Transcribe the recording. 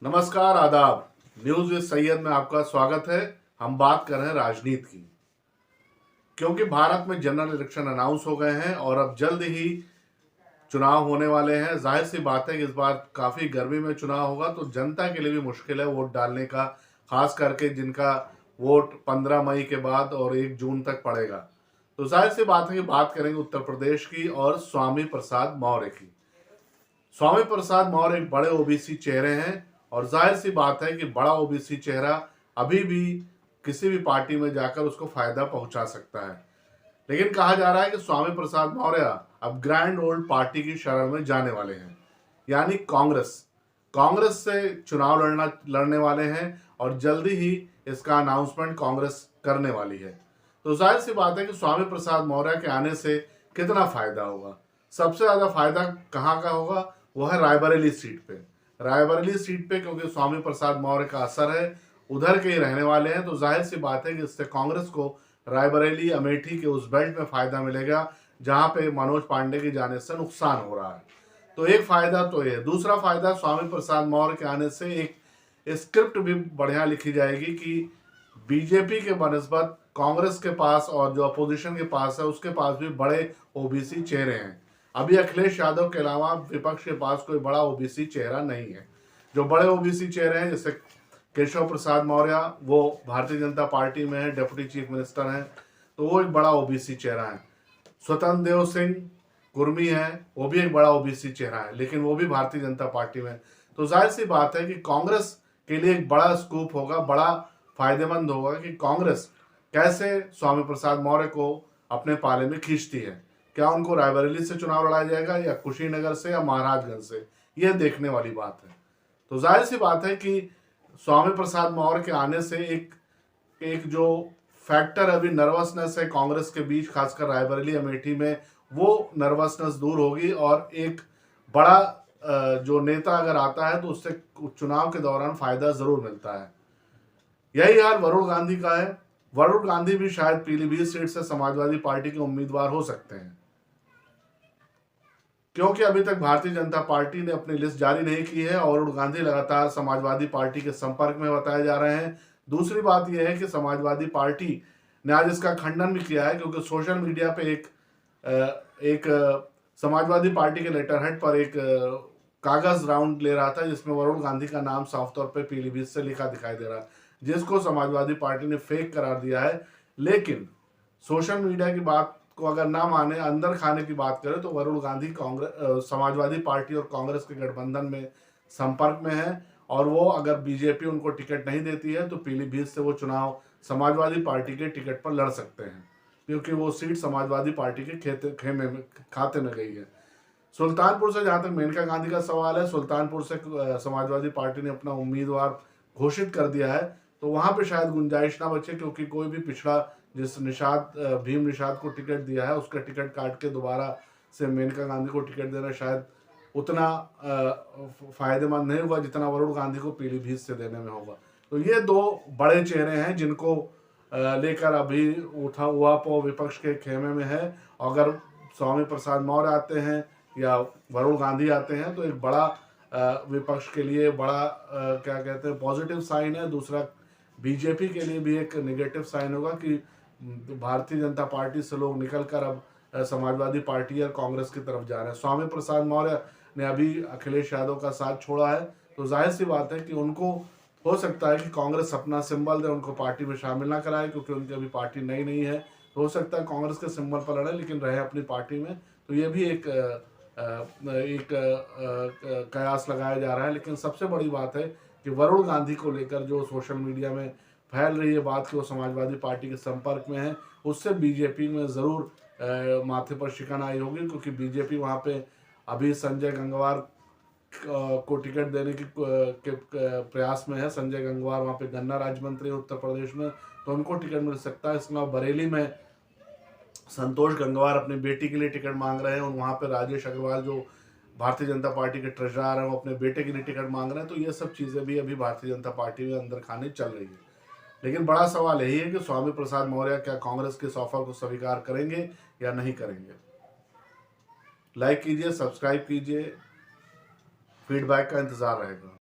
नमस्कार, आदाब। News with Syed में आपका स्वागत है। हम बात कर रहे हैं राजनीति की, क्योंकि भारत में जनरल इलेक्शन अनाउंस हो गए हैं और अब जल्द ही चुनाव होने वाले हैं। जाहिर सी बात है कि इस बार काफ़ी गर्मी में चुनाव होगा, तो जनता के लिए भी मुश्किल है वोट डालने का, खास करके जिनका वोट 15 मई के बाद और 1 जून तक पड़ेगा। तो जाहिर सी बात है कि बात करेंगे उत्तर प्रदेश की और स्वामी प्रसाद मौर्य की। स्वामी प्रसाद मौर्य एक बड़े ओबीसी चेहरे हैं और जाहिर सी बात है कि बड़ा ओबीसी चेहरा अभी भी किसी भी पार्टी में जाकर उसको फायदा पहुंचा सकता है। लेकिन कहा जा रहा है कि स्वामी प्रसाद मौर्य अब ग्रैंड ओल्ड पार्टी की शरण में जाने वाले हैं, यानी कांग्रेस से चुनाव लड़ने वाले हैं और जल्दी ही इसका अनाउंसमेंट कांग्रेस करने वाली है। तो जाहिर सी बात है कि स्वामी प्रसाद मौर्य के आने से कितना फायदा होगा। सबसे ज्यादा फायदा कहाँ का होगा, वो है रायबरेली सीट पे। रायबरेली सीट पे क्योंकि स्वामी प्रसाद मौर्य का असर है, उधर के ही रहने वाले हैं, तो जाहिर सी बात है कि इससे कांग्रेस को रायबरेली अमेठी के उस बेल्ट में फायदा मिलेगा जहां पे मनोज पांडे के जाने से नुकसान हो रहा है। तो एक फायदा तो ये। दूसरा फायदा, स्वामी प्रसाद मौर्य के आने से एक स्क्रिप्ट भी बढ़िया लिखी जाएगी कि बीजेपी के बनस्बत कांग्रेस के पास और जो अपोजिशन के पास है उसके पास भी बड़े ओबीसी चेहरे हैं। अभी अखिलेश यादव के अलावा विपक्ष के पास कोई बड़ा ओबीसी चेहरा नहीं है। जो बड़े ओबीसी चेहरे हैं जैसे केशव प्रसाद मौर्य, वो भारतीय जनता पार्टी में है, डिप्टी चीफ मिनिस्टर हैं, तो वो एक बड़ा ओबीसी चेहरा है। स्वतंत्र देव सिंह कुर्मी है, वो भी एक बड़ा ओबीसी चेहरा है, लेकिन वो भी भारतीय जनता पार्टी में। तो जाहिर सी बात है कि कांग्रेस के लिए एक बड़ा स्कूप होगा, बड़ा फायदेमंद होगा कि कांग्रेस कैसे स्वामी प्रसाद मौर्य को अपने पाले में खींचती है। क्या उनको रायबरेली से चुनाव लड़ाया जाएगा या कुशीनगर से या महाराजगंज से, यह देखने वाली बात है। तो जाहिर सी बात है कि स्वामी प्रसाद मौर्य के आने से एक जो फैक्टर अभी नर्वसनेस है कांग्रेस के बीच, खासकर रायबरेली अमेठी में, वो नर्वसनेस दूर होगी और एक बड़ा जो नेता अगर आता है तो उससे चुनाव के दौरान फायदा जरूर मिलता है। यही हाल वरुण गांधी का है। वरुण गांधी भी शायद पीलीभीत सीट से समाजवादी पार्टी के उम्मीदवार हो सकते हैं, क्योंकि अभी तक भारतीय जनता पार्टी ने अपनी लिस्ट जारी नहीं की है और वरुण गांधी लगातार समाजवादी पार्टी के संपर्क में बताए जा रहे हैं। दूसरी बात यह है कि समाजवादी पार्टी ने आज इसका खंडन भी किया है, क्योंकि सोशल मीडिया पे एक समाजवादी पार्टी के लेटरहेड पर एक कागज राउंड ले रहा था जिसमें वरुण गांधी का नाम साफ तौर पे पीलीभीत से लिखा दिखाई दे रहा है, जिसको समाजवादी पार्टी ने फेक करार दिया है। लेकिन सोशल मीडिया की बात को अगर ना माने, अंदर खाने की बात करें, तो वरुण गांधी समाजवादी पार्टी और कांग्रेस के गठबंधन में संपर्क में है और वो अगर बीजेपी उनको टिकट नहीं देती है तो पीलीभीत से वो चुनाव समाजवादी पार्टी के टिकट पर लड़ सकते हैं, क्योंकि वो सीट समाजवादी पार्टी के खाते में गई है। सुल्तानपुर से जहां तक मेनका गांधी का सवाल है, सुल्तानपुर से समाजवादी पार्टी ने अपना उम्मीदवार घोषित कर दिया है, तो वहां पे शायद गुंजाइश ना बचे, क्योंकि कोई भी पिछड़ा जिस भीम निषाद को टिकट दिया है उसका टिकट काट के दोबारा से मेनका गांधी को टिकट देना शायद उतना फायदेमंद नहीं होगा जितना वरुण गांधी को पीलीभीत से देने में होगा। तो ये दो बड़े चेहरे हैं जिनको लेकर अभी उठा हुआ पो विपक्ष के खेमे में है। अगर स्वामी प्रसाद मौर्य आते हैं या वरुण गांधी आते हैं तो एक बड़ा विपक्ष के लिए बड़ा क्या कहते हैं पॉजिटिव साइन है। दूसरा, बीजेपी के लिए भी एक नेगेटिव साइन होगा कि भारतीय जनता पार्टी से लोग निकलकर अब समाजवादी पार्टी और कांग्रेस की तरफ जा रहे हैं। स्वामी प्रसाद मौर्य ने अभी अखिलेश यादव का साथ छोड़ा है, तो जाहिर सी बात है कि उनको हो सकता है कि कांग्रेस अपना सिंबल दे, उनको पार्टी में शामिल ना कराए, क्योंकि उनकी अभी पार्टी नई है। तो हो सकता है कांग्रेस के सिंबल पर लड़े लेकिन रहे अपनी पार्टी में। तो ये भी एक कयास लगाया जा रहा है। लेकिन सबसे बड़ी बात है कि वरुण गांधी को लेकर जो सोशल मीडिया में फैल रही है बात कि वो समाजवादी पार्टी के संपर्क में है, उससे बीजेपी में ज़रूर माथे पर शिकन आई होगी, क्योंकि बीजेपी वहाँ पे अभी संजय गंगवार को टिकट देने के प्रयास में है। संजय गंगवार वहाँ पे गन्ना राज्य मंत्री उत्तर प्रदेश में, तो उनको टिकट मिल सकता है। इसके अलावा बरेली में संतोष गंगवार अपनी बेटी के लिए टिकट मांग रहे हैं और वहाँ पे राजेश अग्रवाल जो भारतीय जनता पार्टी के ट्रेजरर हैं वो अपने बेटे के लिए टिकट मांग रहे हैं। तो ये सब चीज़ें भी अभी भारतीय जनता पार्टी में अंदर खाने चल रही है। लेकिन बड़ा सवाल यही है कि स्वामी प्रसाद मौर्य क्या कांग्रेस के इस ऑफर को स्वीकार करेंगे या नहीं करेंगे। लाइक कीजिए, सब्सक्राइब कीजिए, फीडबैक का इंतजार रहेगा।